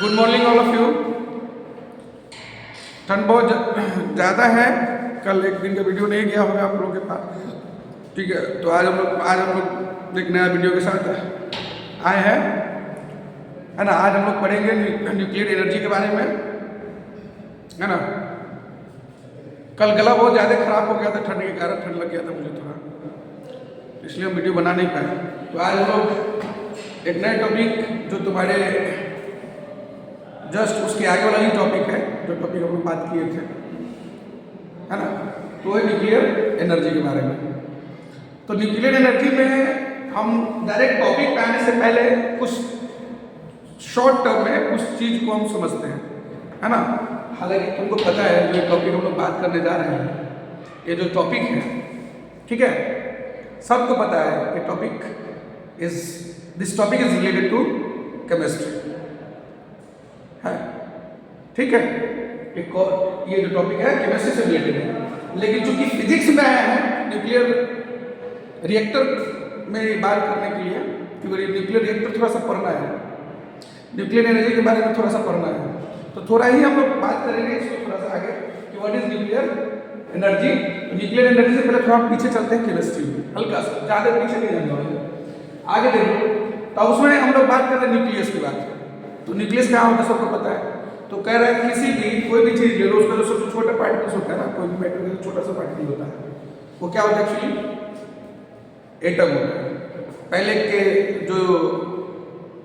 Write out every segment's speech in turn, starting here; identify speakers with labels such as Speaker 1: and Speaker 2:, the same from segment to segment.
Speaker 1: Good morning all of you. ठंड बहुत ज़्यादा है। कल एक दिन का वीडियो नहीं गया होगा आप लोगों के पास, ठीक है। तो आज हम लोग एक नया वीडियो के साथ आए हैं, है ना। आज हम लोग पढ़ेंगे न्यूक्लियर एनर्जी के बारे में, है ना। कल गला बहुत ज़्यादा खराब हो गया था ठंड के कारण, ठंड लग गया था मुझे थोड़ा, इसलिए हम वीडियो बना नहीं पाए। तो आज हम लोग एक नए टॉपिक जो तुम्हारे जस्ट उसके आगे वाला ही टॉपिक है, जो टॉपिक हम लोग बात किए थे, है ना। तो है न्यूक्लियर एनर्जी के बारे में। तो न्यूक्लियर एनर्जी में हम डायरेक्ट टॉपिक पे आने से पहले कुछ शॉर्ट टर्म में कुछ चीज़ को हम समझते हैं, है ना। हालांकि तुमको पता है जो टॉपिक हम लोग बात करने जा रहे हैं, ये जो टॉपिक है, ठीक है, सबको पता है कि this topic is related to chemistry, है, ठीक है। एक और ये जो टॉपिक है केमिस्ट्री से रिलेटेड है, लेकिन चूंकि फिजिक्स में आया है न्यूक्लियर रिएक्टर में बात करने के लिए, क्योंकि न्यूक्लियर रिएक्टर थोड़ा सा पढ़ना है, न्यूक्लियर एनर्जी के बारे में थोड़ा सा पढ़ना है, तो थोड़ा ही हम लोग बात करेंगे इसको थोड़ा सा आगे कि व्हाट इज न्यूक्लियर एनर्जी। तो न्यूक्लियर एनर्जी से पहले थोड़ा पीछे चलते हैं केमिस्ट्री में, हल्का सा, ज़्यादा पीछे नहीं जाना होगा, आगे देखो। तो उसमें हम लोग बात कर रहे हैं न्यूक्लियस की बात। तो न्यूक्लियस क्या होता है सबको पता है। तो कह रहा है किसी भी कोई भी चीज़ ले लो, उसका जो सबसे छोटा पार्टिकल्स होता है ना, कोई भी मैटर का छोटा सा पार्टिकल होता है, वो क्या होता है एक्चुअली एटम होता है। पहले के जो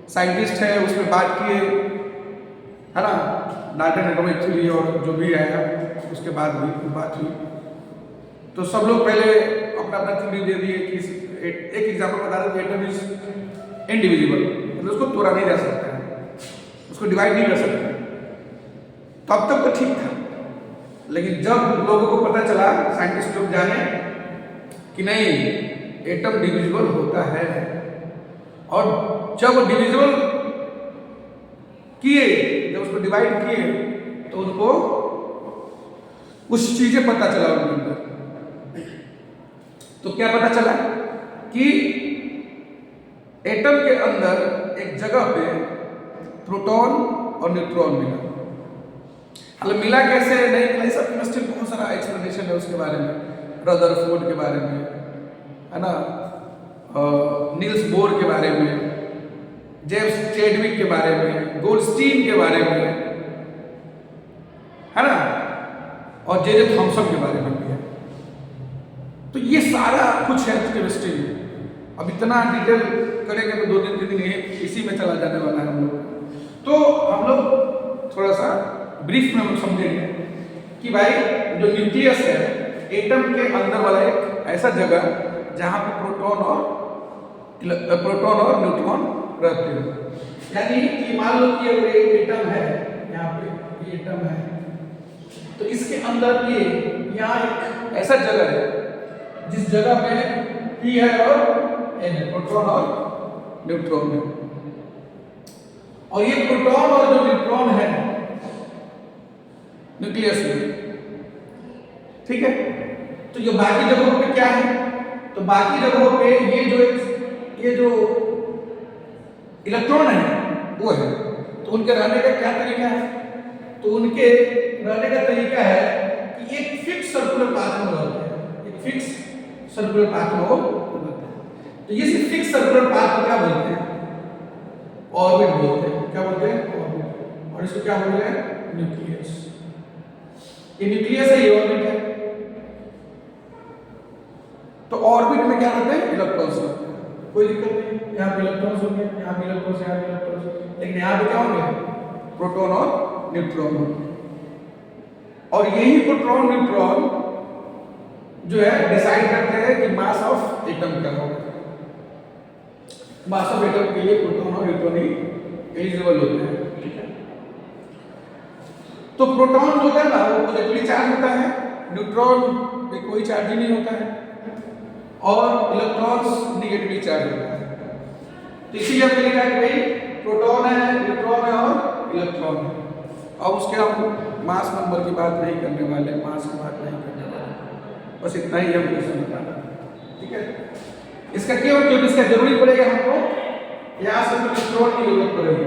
Speaker 1: साइंटिस्ट है उसमें बात किए, है ना, डाल्टन एटॉमिक थ्योरी और जो भी आया उसके बाद भी बात हुई। तो सब लोग पहले अपना अपना थ्योरी दे दिए कि एक एग्जाम्पल बता रहे थे, एटम इज इनडिविजिबल, मतलब उसको तोड़ा नहीं जा सकता है, उसको डिवाइड नहीं कर सकते। तब तक तो ठीक था, लेकिन जब लोगों को पता चला, साइंटिस्ट लोग जाने कि नहीं एटम डिविजिबल होता है, और जब वो डिविजिबल किए, जब उसको डिवाइड किए, तो उनको कुछ चीजें पता चला उनके अंदर। तो क्या पता चला कि एटम के अंदर एक जगह पे प्रोटॉन और न्यूट्रॉन मिला। मतलब मिला कैसे नहीं मिला, इस सब केमिस्ट्री में बहुत सारा एक्सप्लेनेशन है उसके बारे में, रदरफोर्ड के बारे में, है ना, नील्स बोर के बारे में, जेम्स चैडविक के बारे में, गोल्डस्टीन के बारे में, है ना, और जे थॉमसन के बारे में भी है। तो ये सारा कुछ है केमिस्ट्री में। अब इतना डिटेल करेंगे तो 2 दिन इसी में चला जाने वाला है हम लोग। तो हम लोग थोड़ा सा ब्रीफ में हम समझेंगे कि भाई जो न्यूक्लियस है, एटम के अंदर वाला एक ऐसा जगह जहाँ पे प्रोटॉन और न्यूट्रॉन रहते हैं। यानी कि मान लो कि ये एटम है, यहाँ पे ये एटम है, तो इसके अंदर ये यहाँ एक ऐसा जगह है जिस जगह में पी है और एन है, प्रोटॉन और न्यूट्रॉन है। और ये प्रोटॉन और जो न्यूट्रॉन है न्यूक्लियस में, ठीक है। तो ये बाकी जगहों पे क्या है, तो बाकी जगहों पे ये जो इलेक्ट्रॉन है वो है। तो उनके रहने का क्या तरीका है, तो उनके रहने का तरीका है कि एक फिक्स सर्कुलर पाथ में रहते हैं, एक फिक्स सर्कुलर पाथ में रहते हैं। तो ये फिक्स सर्कुलर पाथ को क्या बोलते हैं, ऑर्बिट बोलते हैं। क्या बोलते हैं, ऑर्बिट। और इसको क्या बोलते हैं, न्यूक्लियस। ये न्यूक्लियस है, ये ऑर्बिट है। तो ऑर्बिट में क्या होते हैं, इलेक्ट्रॉन्स होते हैं, कोई दिक्कत नहीं, यहाँ पे इलेक्ट्रॉन्स होंगे, यहाँ पे इलेक्ट्रॉन्स, यहाँ पे इलेक्ट्रॉन्स, लेकिन यहाँ पे क्या होंगे, प्रोटॉन और न्यूट्रॉन होंगे। और यही प्रोटॉन न्यूट्रॉन जो है डिसाइड करते हैं कि मास ऑफ एटम क्या होगा। मास ऑफ एटम के लिए प्रोटॉन और न्यूट्रॉन ही एलिजिबल होते हैं, ठीक है। तो प्रोटॉन जो है ना वो पॉजिटिवली चार्ज होता है, न्यूट्रॉन में कोई चार्ज ही नहीं होता है, और इलेक्ट्रॉन्स निगेटिवली चार्ज होता है। तो इसीलिए हमने लिखा है कि भाई प्रोटॉन है, न्यूट्रॉन है और इलेक्ट्रॉन है। अब उसके हम मास नंबर की बात नहीं करने वाले, मास की बात नहीं करने वाले, बस इतना ही हम क्वेश्चन बताना, ठीक है। इसका क्यों, क्योंकि इसका जरूरी पड़ेगा हमको, यहाँ से इलेक्ट्रॉन की जरूरत पड़ेगी।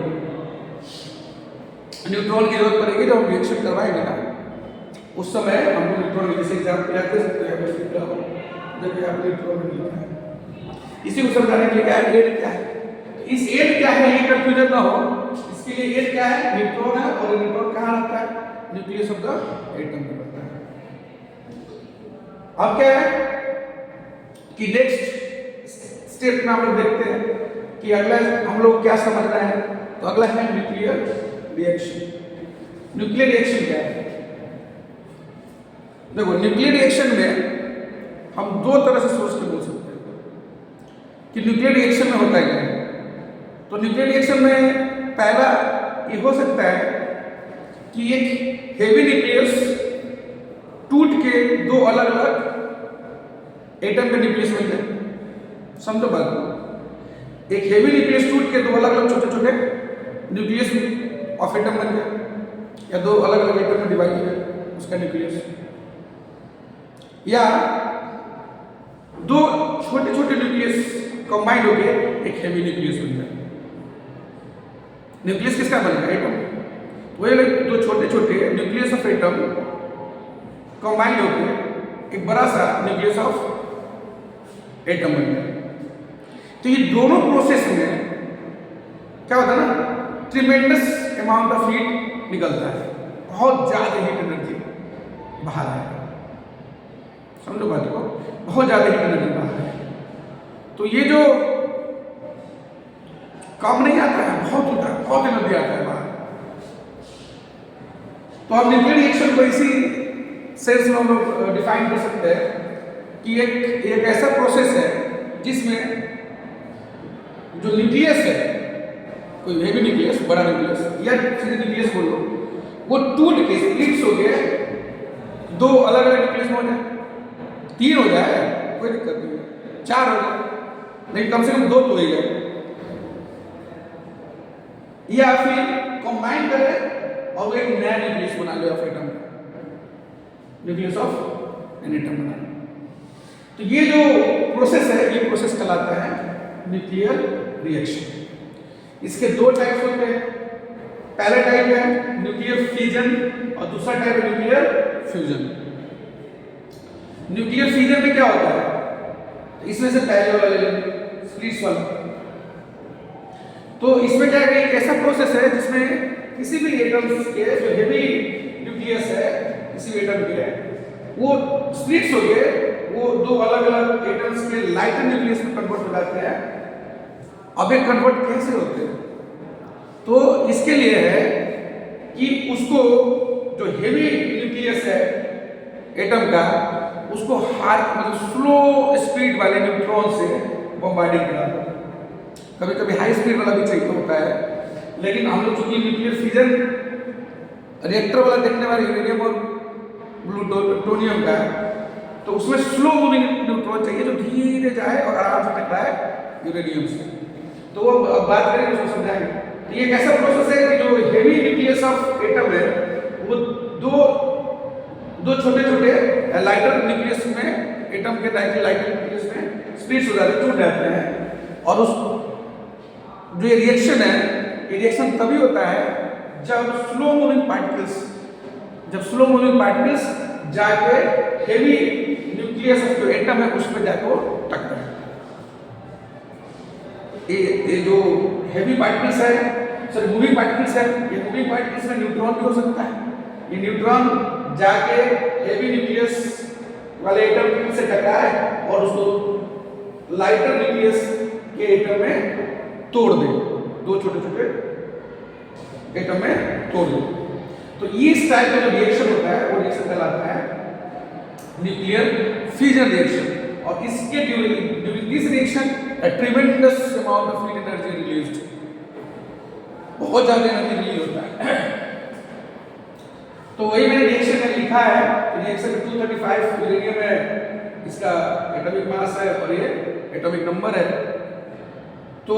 Speaker 1: न्यूट्रॉन की जरूरत पड़ेगी जब हम रिएक्शन करवाएंगे ना, उस समय हमको न्यूट्रॉन की, जैसे एग्जाम्पल याद कर सकते हैं, जब यहाँ पर न्यूट्रॉन लिखा है, इसी को समझाने के लिए क्या है, एड क्या है। तो इस एड क्या है ये कंफ्यूजन ना हो, इसके लिए एड क्या है, न्यूट्रॉन है, और न्यूट्रॉन कहाँ रहता है, न्यूक्लियस ऑफ द एटम में रहता है। अब क्या है कि नेक्स्ट स्टेप में हम लोग देखते हैं कि अगला हम लोग क्या समझ रहे हैं। तो अगला है न्यूक्लियर रिएक्शन। न्यूक्लियर रिएक्शन क्या है? देखो, न्यूक्लियर रिएक्शन में हम दो तरह से सोच के बोल सकते हैं कि न्यूक्लियर रिएक्शन में होता है क्या है। तो न्यूक्लियर रिएक्शन में पहला ये हो सकता है कि एक हेवी न्यूक्लियस टूट के दो अलग अलग एटम के न्यूक्लियस बन जाए। समझो बात को, एक हेवी न्यूक्लियस टूट के दो अलग अलग छोटे छोटे न्यूक्लियस ऑफ एटम बन जाए, या दो अलग अलग एटम में डिवाइड हो जाए उसका न्यूक्लियस, या दो छोटे छोटे न्यूक्लियस कंबाइंड होके एक हेवी न्यूक्लियस बन जाए। न्यूक्लियस किसका बनेगा? एटम। वही दो छोटे छोटे न्यूक्लियस ऑफ एटम कंबाइंड होकर एक बड़ा सा न्यूक्लियस ऑफ एटम बन गया। तो ये दोनों प्रोसेस में क्या होता है ना, ट्रिमेंडस अमाउंट ऑफ हीट निकलता है, बहुत ज्यादा हीट एनर्जी बाहर आएगा। समझो बात को, बहुत ज्यादा हीट एनर्जी बाहर आएगा। तो ये जो कम नहीं आता है, बहुत होता है, बहुत एनर्जी आता है बाहर। तो हम न्यूक्लियर रिएक्शन को इसी सेंस में हम लोग डिफाइन कर सकते हैं कि एक ऐसा प्रोसेस है जिसमें जो न्यूक्लियस है, कोई हेवी न्यूक्लियस, बड़ा न्यूक्लियस या सीधे न्यूक्लियस बोलो, वो टूट के स्प्लिट्स हो गए, दो अलग अलग न्यूक्लियस हो जाए, 3 हो जाए कोई दिक्कत नहीं, 4 हो जाए, लेकिन कम से कम 2 तो हो जाए, या फिर कंबाइन करें और वो एक नया न्यूक्लियस बना लो of atom, nucleus of an atom बना लो। तो ये जो प्रोसेस है, ये प्रोसेस कहलाता है न्यूक्लियर रिएक्शन। इसके 2 टाइप्स होते हैं। पहला टाइप है न्यूक्लियर फिजन और दूसरा टाइप है न्यूक्लियर फ्यूजन। न्यूक्लियर फिजन में क्या होता है, तो इसमें से पहले वाला ले लेंगे, स्प्लिट्स वाला। तो इसमें क्या है, एक ऐसा प्रोसेस है जिसमें किसी भी एटम्स के जो हेवी न्यूक्लियस है किसी भी एटम के, वो स्प्लिट्स हो गए, वो दो अलग अलग एटम्स के लाइटर न्यूक्लियस में कन्वर्ट हो जाते हैं। अब ये कन्वर्ट कैसे होते हैं? तो इसके लिए है कि उसको जो हेवी न्यूक्लियस है एटम का, उसको हाई मतलब स्लो स्पीड वाले न्यूट्रॉन से बॉम्बार्डिंग करा दो। कभी कभी हाई स्पीड वाला भी चाहिए होता है, लेकिन हम लोग चूंकि न्यूक्लियर फिजन रिएक्टर वाला देखने वाले यूरेनियम और प्लूटोनियम का, तो उसमें स्लो मूविंग न्यूट्रॉन चाहिए जो धीरे जाए और आराम से टकराए यूरेनियम से। तो वो अब बात करेंगे, उसको समझाएंगे। तो ये एक ऐसा प्रोसेस है कि जो हेवी न्यूक्लियस ऑफ एटम है, वो दो छोटे छोटे लाइटर न्यूक्लियस में, एटम के लाइटर न्यूक्लियस में स्प्लिट्स हो जाते हैं, टूट जाते हैं। और उस जो ये रिएक्शन है, ये रिएक्शन तभी होता है जब स्लो मूविंग पार्टिकल्स जाके हेवी न्यूक्लियस ऑफ जो एटम है उस पर जाके वो टकराए। ये जो हेवी पार्टिकल्स है, सॉरी मूविंग पार्टिकल्स है, ये मूविंग पार्टिकल्स में न्यूट्रॉन भी हो सकता है। ये न्यूट्रॉन जाके हेवी न्यूक्लियस वाले एटम से टकराए और उसको लाइटर न्यूक्लियस के एटम में तोड़ दे, दो छोटे छोटे एटम में तोड़ दे। तो इस टाइप का जो रिएक्शन होता है वो रिएक्शन कहलाता है न्यूक्लियर फिजन रिएक्शन। और इसके during this reaction a tremendous amount of heat energy released, बहुत ज्यादा एनर्जी रिलीज होता है। तो वही मैंने रिएक्शन में लिखा है, रिएक्शन 235 यूरेनियम है, इसका एटॉमिक मास है और ये एटॉमिक नंबर है। तो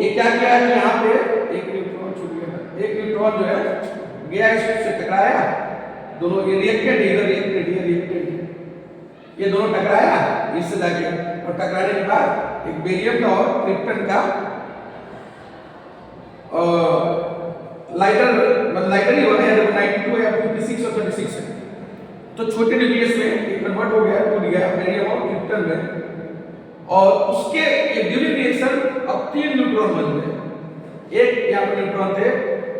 Speaker 1: ये क्या किया है कि यहाँ पे एक न्यूट्रॉन छूट गया, एक न्यूट्रॉन जो है गया, इससे टकराया, दोनों ये रिएक्टेड, ये दोनों टकराया इससे जाके, और टकराने के बाद एक बेरियम का और क्रिप्टन का लाइटर मतलब लाइटर ही होगा या 92 या 56 और 36 है। तो छोटे न्यूक्लियस में ये कन्वर्ट हो गया, टूट गया बेरियम और क्रिप्टन में, और उसके ड्यूरिंग रिएक्शन अब 3 न्यूट्रॉन बन गए। एक यहाँ पर न्यूट्रॉन थे,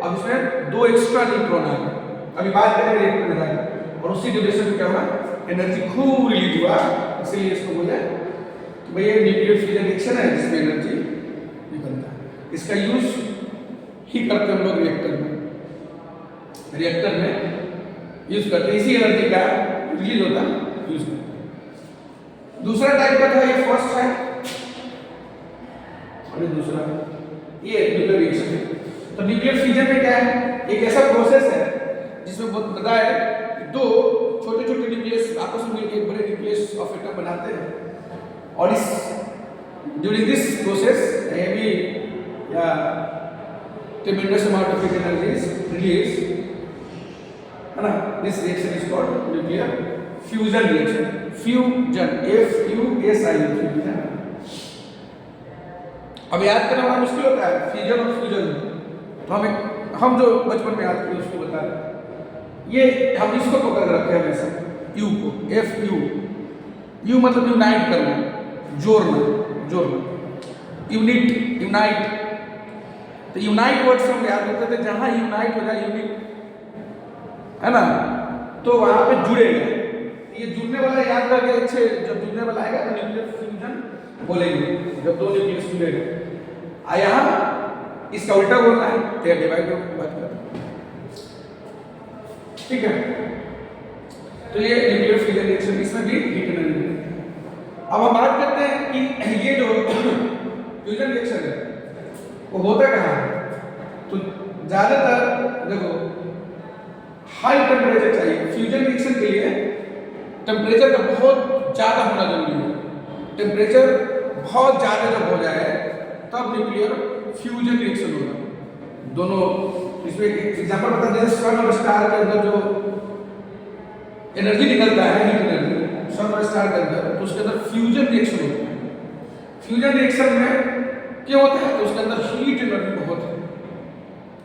Speaker 1: अब इसमें 2 एक्स्ट्रा न्यूट्रॉन आ गए। अभी बात करेंगे रिएक्टर में जाकर, और उसी ड्यूरेशन में क्या हुआ, एनर्जी खूब रिलीज हुआ। इसीलिए इसको बोले कि भाई ये न्यूक्लियर फ्यूजन रिएक्शन है जिसमें एनर्जी निकलता है। इसका यूज ही करते हैं हम लोग रिएक्टर में यूज करते हैं, इसी एनर्जी का रिलीज होता है, यूज करते हैं। दूसरा टाइप का था, ये फर्स्ट है और ये दूसरा, ये न्यूक्लियर रिएक्शन है। तो न्यूक्लियर फ्यूजन में क्या है, एक ऐसा प्रोसेस है जिसमें पता है कि 2 छोटे छोटे न्यूक्लियस आपस में मिलकर एक बड़े न्यूक्लियस ऑफ एटम बनाते हैं, और इस ड्यूरिंग दिस प्रोसेस हेवी या tremendous amount of energy is released, है ना। This reaction is called nuclear fusion reaction. Fusion, F-U-S-I-O, fusion। अब याद करना बड़ा मुश्किल होता है फ्यूजन और फ्यूजन, तो हम जो बचपन में याद किए उसको बता रहे हैं। ये हम इसको पकड़ कर रखे हैं हमेशा, U को, F-U मतलब यूनाइट करना, जोड़ना, यूनाइट। तो यूनाइट वर्ड से हम याद करते थे, जहां यूनाइट हो जाए यूनिट, है ना, तो वहां पे जुड़ेगा। ये जुड़ने वाला याद रख के अच्छे, जब जुड़ने वाला आएगा तो न्यूक्लियर फ्यूजन बोलेंगे, जब 2 न्यूक्लियस जुड़ेगा। यहाँ इसका उल्टा बोलना है तो डिवाइड बात करते, ठीक है। तो ये न्यूक्लियर फ्यूजन रिएक्शन, इसमें भी हीट एनर्जी। अब हम बात करते हैं कि ये जो फ्यूजन रिएक्शन है वो होता कहाँ है। तो ज्यादातर देखो हाई टेम्परेचर चाहिए फ्यूजन रिएक्शन के लिए, टेम्परेचर का बहुत ज्यादा होना जरूरी है। टेम्परेचर बहुत ज्यादा जब हो जाए तब न्यूक्लियर फ्यूजन रिएक्शन होगा। दोनों इसमें एग्जांपल बता दें, सन और स्टार के अंदर जो एनर्जी निकलता है, हीट एनर्जी, सन और स्टार के अंदर, तो उसके अंदर फ्यूजन रिएक्शन होता है। फ्यूजन रिएक्शन में क्या होता है, तो उसके अंदर हीट एनर्जी बहुत है,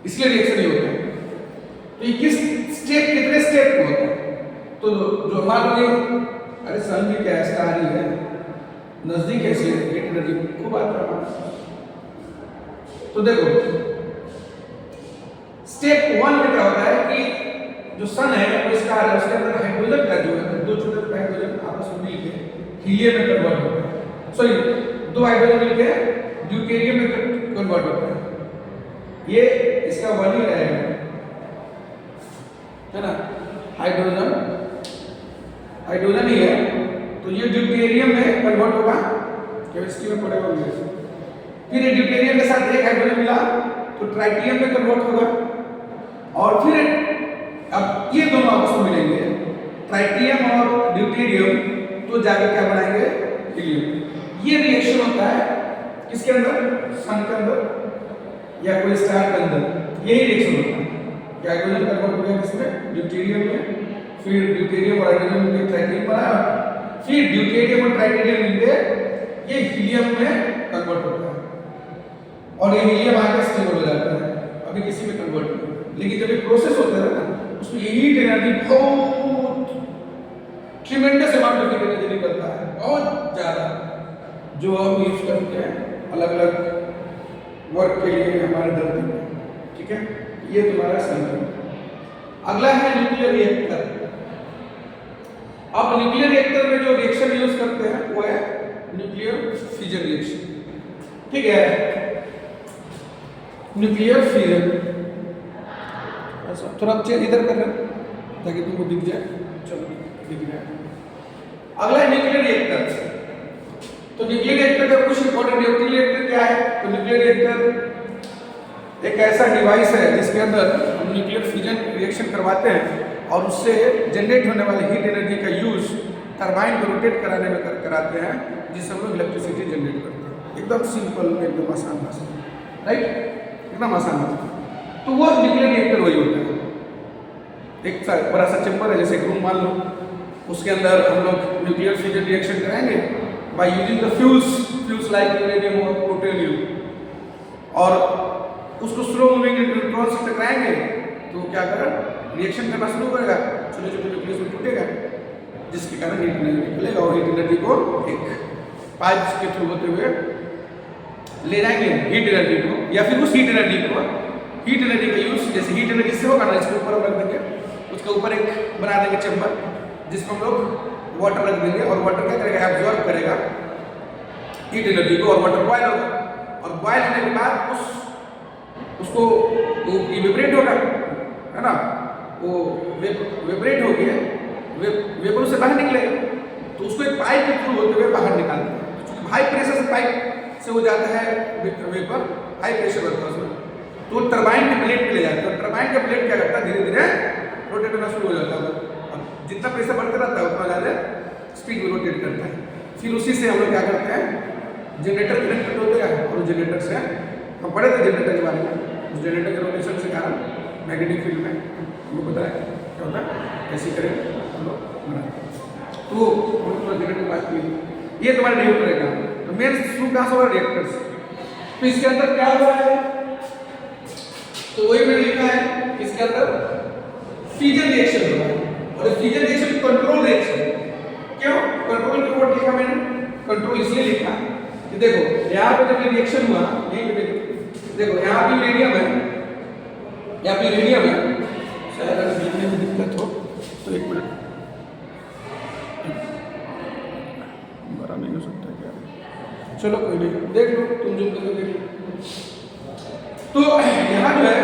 Speaker 1: इसलिए रिएक्शन ही होता है। तो ये किस स्टेप, कितने स्टेप में होता है, तो जो मान लो अरे सन भी क्या है, स्टार ही है, नजदीक है, इसलिए हीट एनर्जी खूब आता है। तो देखो स्टेप 1 में क्या होता है कि जो सन है वो स्टार है, उसके अंदर हाइड्रोजन का जो है, 2 छोटे हाइड्रोजन आपस में मिलकर हीलियम में कन्वर्ट होता है। सॉरी, 2 हाइड्रोजन मिलकर ड्यूटेरियम में कन्वर्ट होता है। ये इसका 1 ही रहेगा, है ना, हाइड्रोजन ही है। तो ये ड्यूटेरियम में कन्वर्ट होगा, केमिस्ट्री में पढ़ेगा होंगे। फिर ये ड्यूटेरियम के साथ एक हाइड्रोजन मिला तो ट्राइटियम में कन्वर्ट होगा, और फिर अब ये दोनों आपस में मिलेंगे, ट्राइटियम और ड्यूटेरियम, तो जाके क्या बनाएंगे, हीलियम। ये रिएक्शन होता है किसके अंदर, सन के अंदर या कोई स्टार के अंदर, यही रिएक्शन होता है। हाइड्रोजन कन्वर्ट हो गया किसमें, ड्यूटेरियम में, फिर ड्यूटेरियम और हाइड्रोजन मिलकर ट्राइटियम बनाया, फिर ड्यूटेरियम और ट्राइटियम मिलकर ये हीलियम में कन्वर्ट होता है, और ये हीलियम आगे स्टेबल हो जाता है, अभी किसी में कन्वर्ट नहीं। लेकिन जब ये प्रोसेस होता है ना, उसमें हीट एनर्जी बहुत ट्रिमेंडस अमाउंट ऑफ एनर्जी निकलता है, बहुत ज्यादा, जो हम यूज करते हैं अलग अलग वर्क के लिए हमारे धरती में, ठीक है। ये तुम्हारा सही। अगला है न्यूक्लियर रिएक्टर। अब न्यूक्लियर रिएक्टर में जो रिएक्शन यूज करते हैं वो है न्यूक्लियर फ्यूजन रिएक्शन, ठीक है। न्यूक्लियर फ्यूजन थोड़ा चेंज इधर कर रहे ताकि तुमको दिख जाए, चलो दिख जाए। अगला है न्यूक्लियर रिएक्टर। तो न्यूक्लियर रिएक्टर का कुछ इंपॉर्टेंट, न्यूक्लियर रिएक्टर क्या है, तो न्यूक्लियर रिएक्टर एक ऐसा डिवाइस है जिसके अंदर हम न्यूक्लियर फ्यूजन रिएक्शन करवाते हैं, और उससे जनरेट होने वाले हीट एनर्जी का यूज टरबाइन को रोटेट कराने में कराते हैं, जिससे हम लोग इलेक्ट्रिसिटी जनरेट करते हैं। एकदम सिंपल, एकदम आसान भाषा, राइट, एकदम आसान भाषा। तो वो न्यूक्लियर रिएक्टर वही होता है। एक बड़ा सा चैम्बर है, जैसे एक रूम मान लो, उसके अंदर हम लोग न्यूक्लियर फ्यूजन रिएक्शन कराएंगे by using the fuels like uranium और प्लूटोनियम, और उसको स्लो मूविंग न्यूट्रॉन से टकराएंगे तो क्या करेगा, रिएक्शन करना शुरू करेगा, छोटे छोटे न्यूक्लियस में टूटेगा, जिसके कारण हीट एनर्जी निकलेगा और हीट एनर्जी को एक पाइप के थ्रू होते हुए ले जाएंगे हीट एनर्जी को, या फिर उस हीट एनर्जी का यूज जैसे हीट एनर्जी से होगा ना, इसके ऊपर रख देंगे, उसके ऊपर एक बना देंगे चैम्बर जिसमें हम लोग वाटर रख देंगे और वाटर क्या करेगा, एब्जॉर्ब करेगा हीट एनर्जी को और वाटर बॉयल होगा, और बॉयल होने के बाद उसको विब्रेट होगा, है ना, वो विब्रेट हो गया, वेपर से बाहर निकलेगा, तो उसको एक पाइप के थ्रू होते हुए बाहर निकालते हैं, क्योंकि हाई प्रेशर से पाइप से हो जाता है वेपर, हाई प्रेशर होता है उसमें, तो टरबाइन के प्लेट पे ले जाते हैं, और टरबाइन का प्लेट क्या करता है, धीरे धीरे रोटेट होना शुरू हो जाता है, अब जितना प्रेशर बढ़ता रहता है उतना ज़्यादा स्पीड में रोटेट करता है, फिर उसी से हम लोग क्या करते हैं, जनरेटर कनेक्टेड होते हैं, और जनरेटर से हम पढ़े थे जनरेटर के बारे में, उस जनरेटर के रोटेशन के कारण मैग्नेटिक फील्ड में हमको पता है क्या होता है, कैसे करें हम लोग बनाते हैं, तो हम जनरेटर की बात की, ये तुम्हारे रिएक्टर रहेगा, तो मेन शुरू कहाँ से हो रहा है, रिएक्टर्स, तो इसके अंदर क्या हो रहा है, तो वही मैंने लिखा है, इसके अंदर फ्यूजन रिएक्शन हो रहा है, और फ्यूजन रिएक्शन कंट्रोल रिएक्शन, क्यों कंट्रोल की वर्ड लिखा मैंने, कंट्रोल इसलिए लिखा कि देखो यहाँ पे जब रिएक्शन हुआ, यहीं पे देखो यहाँ पे मीडियम है, यहाँ पे मीडियम है, शायद अगर लिखने में दिक्कत हो तो एक मिनट, बड़ा नहीं हो सकता क्या, चलो कोई नहीं, देख लो तुम जो कर देख लो, तो यहाँ जो है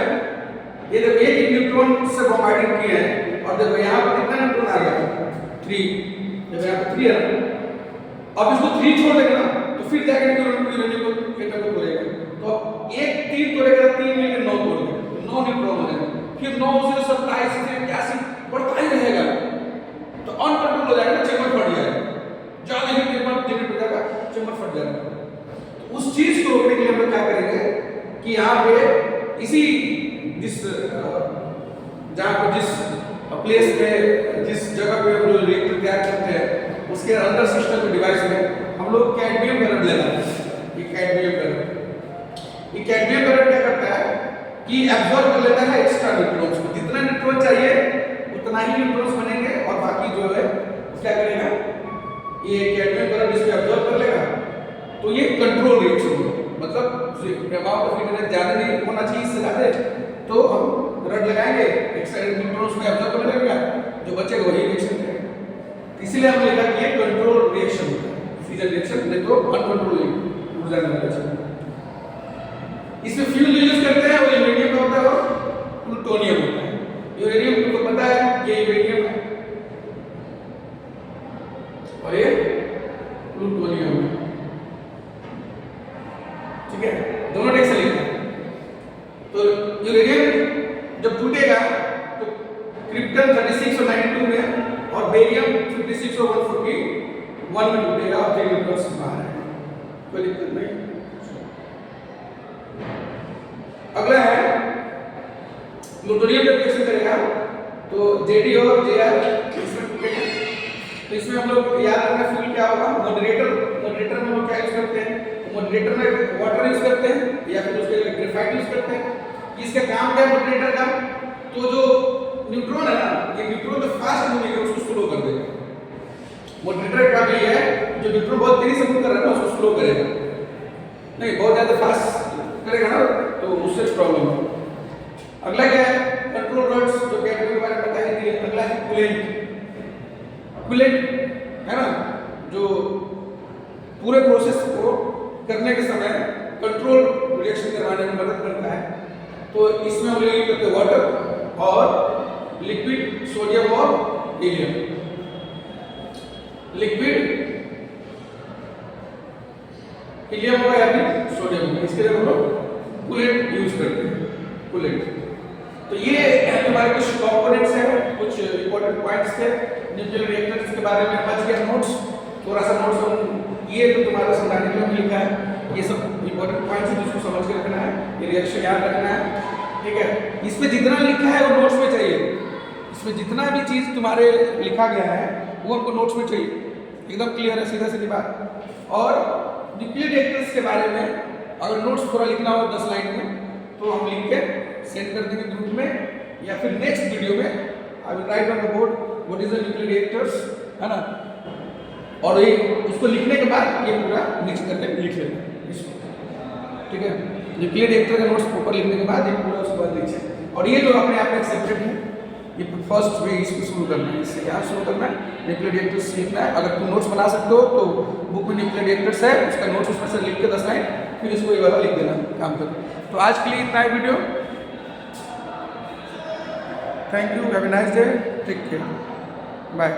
Speaker 1: ये देखो एक न्यूट्रॉन से बॉम्बार्डिंग किया है, और देखो यहाँ पर कितना न्यूट्रॉन आ गया, 3, जब यहाँ पर 3 है ना, अब इसको 3 छोड़ देंगे ना, तो फिर जाके यूरेनियम को एटम को तोड़ेगा, तो एक 3 तोड़ेगा, 3 मिलकर 9 तोड़ेगा, 9 न्यूट्रॉन हो जाएगा, फिर 9 से 27 से 81 बढ़ता ही रहेगा, तो अनकंट्रोल हो जाएगा, चैम्बर फट जाएगा, ज्यादा हीट जनरेट हो जाएगा, चैम्बर फट जाएगा, तो उस चीज को रोकने के लिए हम लोग क्या करेंगे कि यहाँ पे इसी जिस जहाँ पर जिस प्लेस पे जिस जगह पे हम लोग रिएक्टर तैयार करते हैं उसके अंदर सिस्टम के डिवाइस में हम लोग कैडमियम करंट लेना है, ये कैडमियम करंट क्या करता है कि एब्जॉर्ब कर लेता है एक्स्ट्रा न्यूट्रॉन्स को, जितना न्यूट्रॉन चाहिए उतना ही न्यूट्रॉन्स बनेंगे, और बाकी जो है क्या करेगा, ये कैडमियम करंट इसको एब्जॉर्ब कर लेगा, तो ये कंट्रोल रिएक्शन होगा, मतलब अमाउंट ऑफ हीट एनर्जी ज़्यादा नहीं होना चाहिए, इससे ज़्यादा तो हम रड लगाएंगे, एक्स्ट्रा न्यूट्रॉन्स को एब्जॉर्ब कर लेगा, जो बचेगा वही रिएक्शन करेगा, इसलिए हम लिखा कि ये कंट्रोल रिएक्शन होता है, फ्यूजन रिएक्शन नहीं तो अनकंट्रोल ऊर्जा रिएक्शन, इसमें फ्यूल यूज करते हैं, वो यूरेनियम का होता है और प्लूटोनियम होता है, यूरेनियम तुमको पता है ये यूरेनियम है और ये प्लूटोनियम है, ठीक है, दोनों एक से लिखा है, तो यूरेनियम जब टूटेगा तो क्रिप्टन 36 और 92 में और बेरियम 56 और 141 में टूटेगा, और 3 न्यूट्रॉन्स बाहर है, कोई दिक्कत नहीं। अगला है प्लूटोनियम जब रिएक्शन करेगा तो जेडी और जेआर इसमें टूटेगा, तो इसमें हम लोग याद रखना फ्यूल क्या होगा, मॉडरेटर में हम लोग क्या यूज करते हैं, मॉडरेटर में वाटर यूज करते हैं या फिर उसके लिए ग्रेफाइट यूज करते हैं, कि इसका काम क्या है मॉडरेटर का, तो जो न्यूट्रॉन है ना, ये न्यूट्रॉन जो फास्ट मूविंग है उसको स्लो कर देगा, मॉडरेटर का भी है, जो न्यूट्रॉन बहुत तेजी से मूव कर रहा है ना उसको स्लो करेगा, नहीं बहुत ज्यादा फास्ट करेगा ना तो उससे प्रॉब्लम है। अगला क्या है, कंट्रोल रॉड्स, जो कैडमियम के बारे में बता ही दिए, अगला है कूलेंट है ना, जो पूरे प्रोसेस को करने के समय कंट्रोल रिएक्शन करवाने में मदद करता है, तो इसमें हम लोग करते हैं वाटर और लिक्विड सोडियम और हीलियम, लिक्विड हीलियम होगा या फिर सोडियम होगा, इसके लिए हम लोग कूलेंट यूज करते हैं, कूलेंट। तो ये तुम्हारे कुछ कंपोनेंट्स हैं, कुछ इंपॉर्टेंट पॉइंट्स थे न्यूक्लियर रिएक्टर्स के बारे में, बच गया नोट्स, थोड़ा सा नोट्स हम ये तो तुम्हारा समझाने के लिए लिखा है, ये सब इंपॉर्टेंट पॉइंट्स हैं जिसको समझ के रखना है, ये रिएक्शन याद रखना है, ठीक है। इसमें जितना लिखा है वो नोट्स में चाहिए, इसमें जितना भी चीज़ तुम्हारे लिखा गया है वो हमको नोट्स में चाहिए, एकदम क्लियर है, सीधा सीधी बात। और न्यूक्लियर रिएक्टर्स के बारे में अगर नोट्स थोड़ा लिखना हो 10 लाइन में तो हम लिख के सेंड कर देंगे ग्रुप में, या फिर नेक्स्ट वीडियो में I will write on the board what is the nuclear reactors, है ना, और ये उसको लिखने के बाद ये पूरा मिक्स करके लिख लेना इसको, ठीक है। न्यूक्लियर रिएक्टर का नोट्स ऊपर लिखने के बाद ये पूरा उसके बाद लीजिए। और ये जो अपने आप में एक्सेप्टेड है, ये फर्स्ट वे इसको शुरू करना है, इससे यहाँ शुरू करना है, न्यूक्लियर रिएक्टर्स लिखना है। अगर तुम नोट्स बना सकते हो तो बुक में न्यूक्लियर रिएक्टर्स है, उसका नोट्स उसमें से लिख के 10 लाइन, फिर इसको ये वाला लिख देना, काम करो। तो आज के लिए इतना है video. Thank you, have a nice day, take care, bye.